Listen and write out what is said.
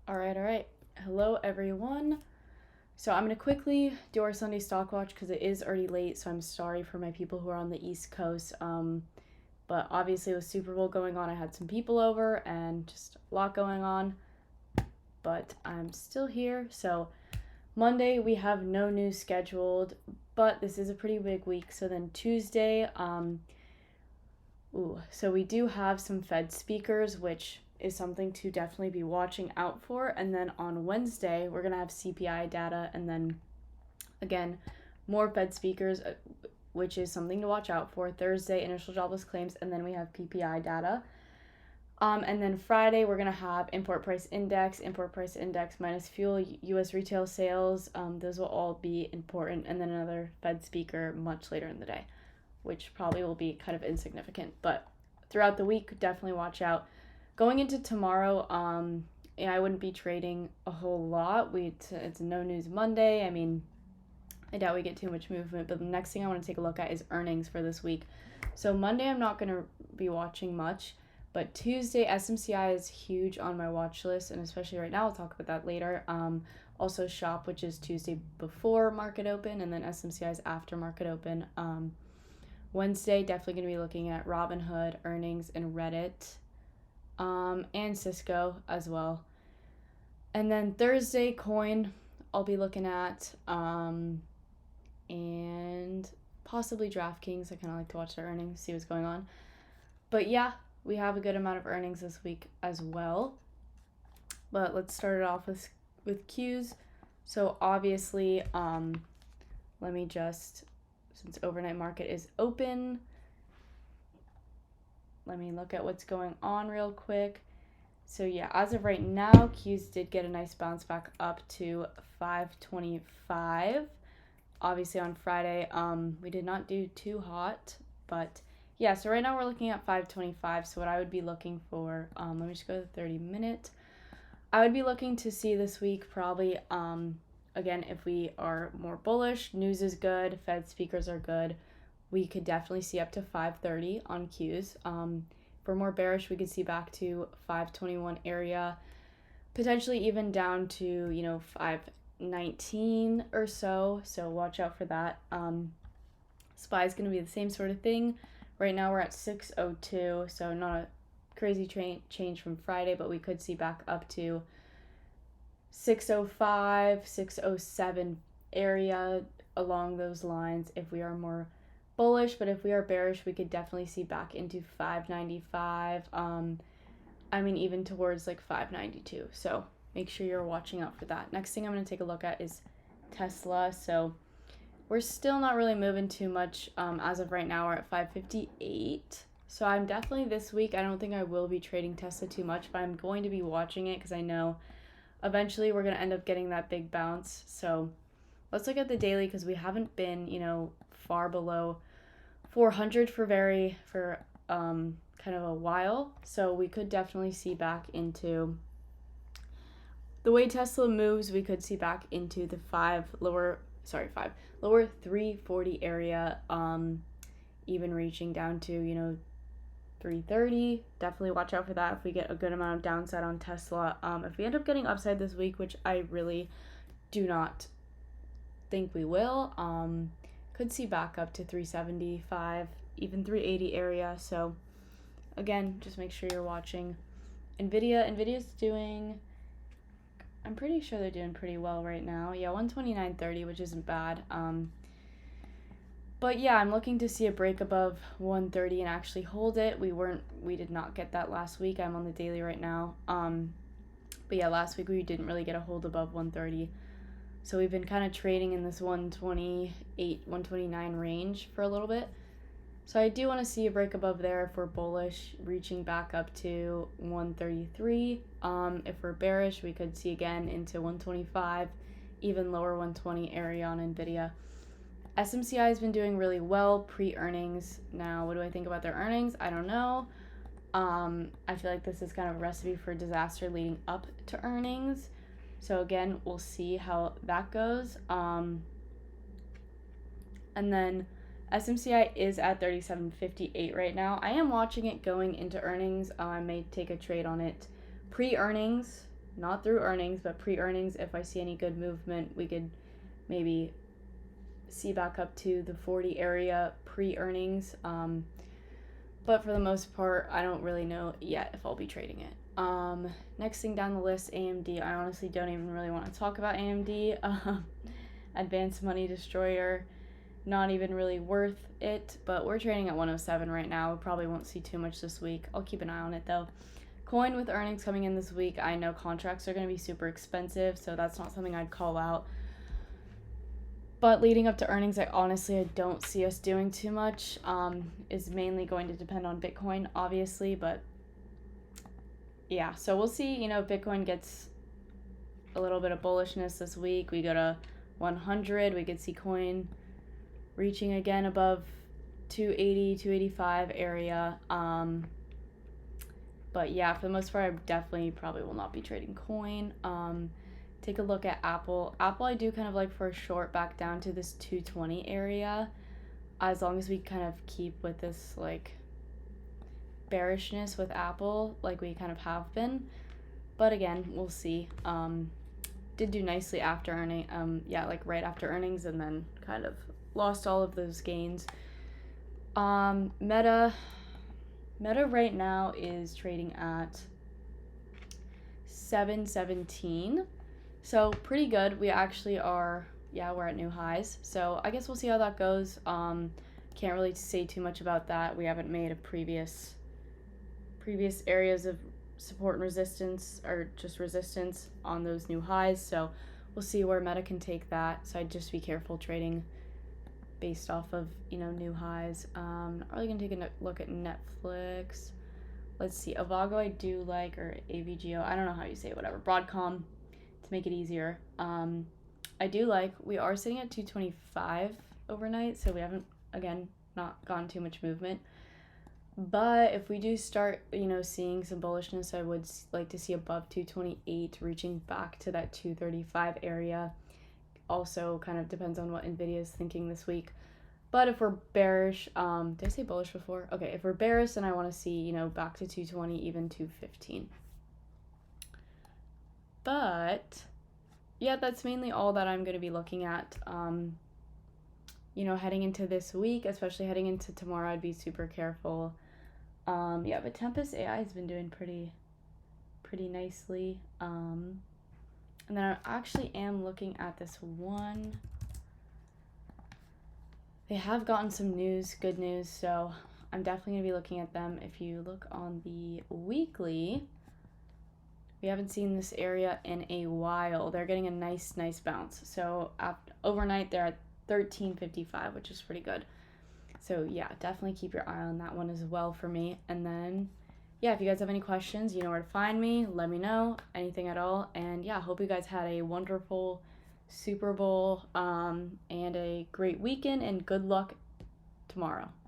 All right. Hello, everyone. So I'm going to quickly do our Sunday stock watch because it is already late, so I'm sorry for my people who are on the East Coast. But obviously with Super Bowl going on, I had some people over and just a lot going on. But I'm still here. So Monday, we have no news scheduled, but this is a pretty big week. So then Tuesday, so we do have some Fed speakers, which is something to definitely be watching out for. And then on Wednesday, we're going to have CPI data, and then again, more Fed speakers, which is something to watch out for. Thursday, initial jobless claims, and then we have PPI data. And then Friday, we're going to have import price index minus fuel, U.S. retail sales. Those will all be important. And then another Fed speaker much later in the day, which probably will be kind of insignificant. But throughout the week, definitely watch out. Going into tomorrow, I wouldn't be trading a whole lot. It's no news Monday. I mean, I doubt we get too much movement. But the next thing I want to take a look at is earnings for this week. So Monday, I'm not going to be watching much. But Tuesday, SMCI is huge on my watch list, and especially right now, I'll talk about that later. Also, SHOP, which is Tuesday before market open, and then SMCI is after market open. Wednesday, definitely going to be looking at Robinhood, earnings, and Reddit, and Cisco as well. And then Thursday, Coin, I'll be looking at, and possibly DraftKings. I kind of like to watch their earnings, see what's going on. But yeah, we have a good amount of earnings this week as well. But let's start it off with Qs. So obviously, let me just, since overnight market is open, let me look at what's going on real quick. So yeah, as of right now, Qs did get a nice bounce back up to 525. Obviously on Friday, we did not do too hot, but yeah, so right now we're looking at 525. So what I would be looking for, let me just go to 30-minute. I would be looking to see this week probably, again, if we are more bullish, news is good, Fed speakers are good, we could definitely see up to 530 on Qs. For more bearish, we could see back to 521 area, potentially even down to, 519 or so. So watch out for that. SPY is going to be the same sort of thing. Right now we're at 602, so not a crazy change from Friday, but we could see back up to 605, 607 area along those lines if we are more bullish. But if we are bearish, we could definitely see back into 595. Even towards like 592. So make sure you're watching out for that. Next thing I'm going to take a look at is Tesla. So we're still not really moving too much. As of right now, we're at 558. So I'm definitely this week, I don't think I will be trading Tesla too much, but I'm going to be watching it because I know eventually we're going to end up getting that big bounce. So let's look at the daily because we haven't been, far below 400 for kind of a while. So we could definitely see back into the way Tesla moves, we could see back into the lower 340 area, even reaching down to 330. Definitely watch out for that if we get a good amount of downside on Tesla. If we end up getting upside this week, which I really do not think we will, could see back up to 375, even 380 area. So again, just make sure you're watching. Nvidia's doing, I'm pretty sure they're doing pretty well right now. Yeah, 129.30, which isn't bad. But yeah, I'm looking to see a break above 130 and actually hold it. We did not get that last week. I'm on the daily right now. But yeah, last week we didn't really get a hold above 130. So we've been kind of trading in this 128, 129 range for a little bit. So I do want to see a break above there if we're bullish, reaching back up to 133. If we're bearish, we could see again into 125, even lower 120 area on Nvidia. SMCI has been doing really well pre-earnings. Now, what do I think about their earnings? I don't know. I feel like this is kind of a recipe for disaster leading up to earnings. So again, we'll see how that goes. And then SMCI is at 37.58 right now. I am watching it going into earnings. I may take a trade on it pre-earnings, not through earnings, but pre-earnings. If I see any good movement, we could maybe see back up to the 40 area pre-earnings. But for the most part, I don't really know yet if I'll be trading it. Next thing down the list, AMD. I honestly don't even really want to talk about AMD. Advanced Money Destroyer, not even really worth it, but we're trading at 107 right now. We probably won't see too much this week. I'll keep an eye on it though. Coin with earnings coming in this week. I know contracts are going to be super expensive, so that's not something I'd call out. But leading up to earnings, I don't see us doing too much. Is mainly going to depend on Bitcoin, obviously, but yeah, so we'll see. If Bitcoin gets a little bit of bullishness this week, we go to 100, we could see coin reaching again above 280, 285 area. But yeah, for the most part, I definitely probably will not be trading coin. Take a look at Apple. Apple I do kind of like for a short back down to this 220 area, as long as we kind of keep with this like bearishness with Apple like we kind of have been. But again, we'll see. Did do nicely after earning, right after earnings, and then kind of lost all of those gains. Meta right now is trading at 717. So pretty good. We actually are, we're at new highs. So I guess we'll see how that goes. Can't really say too much about that. We haven't made a previous areas of support and resistance, or just resistance on those new highs. So we'll see where Meta can take that. So I'd just be careful trading based off of, new highs. Not really going to take a look at Netflix. Let's see. Avago I do like, or AVGO. I don't know how you say it, whatever. Broadcom, to make it easier. I do like. We are sitting at 225 overnight, so we haven't, again, not gotten too much movement. But if we do start, seeing some bullishness, I would like to see above 228, reaching back to that 235 area. Also kind of depends on what NVIDIA is thinking this week. But if we're bearish, did I say bullish before? Okay, if we're bearish, then I want to see, back to 220, even 215. But yeah, that's mainly all that I'm going to be looking at. Heading into this week, especially heading into tomorrow, I'd be super careful. But Tempest AI has been doing pretty nicely. And then I actually am looking at this one. They have gotten some good news, so I'm definitely going to be looking at them. If you look on the weekly, we haven't seen this area in a while. They're getting a nice bounce. So overnight, they're at 13.55, which is pretty good. So yeah, definitely keep your eye on that one as well for me. And then, if you guys have any questions, you know where to find me. Let me know, anything at all. And yeah, hope you guys had a wonderful Super Bowl and a great weekend, and good luck tomorrow.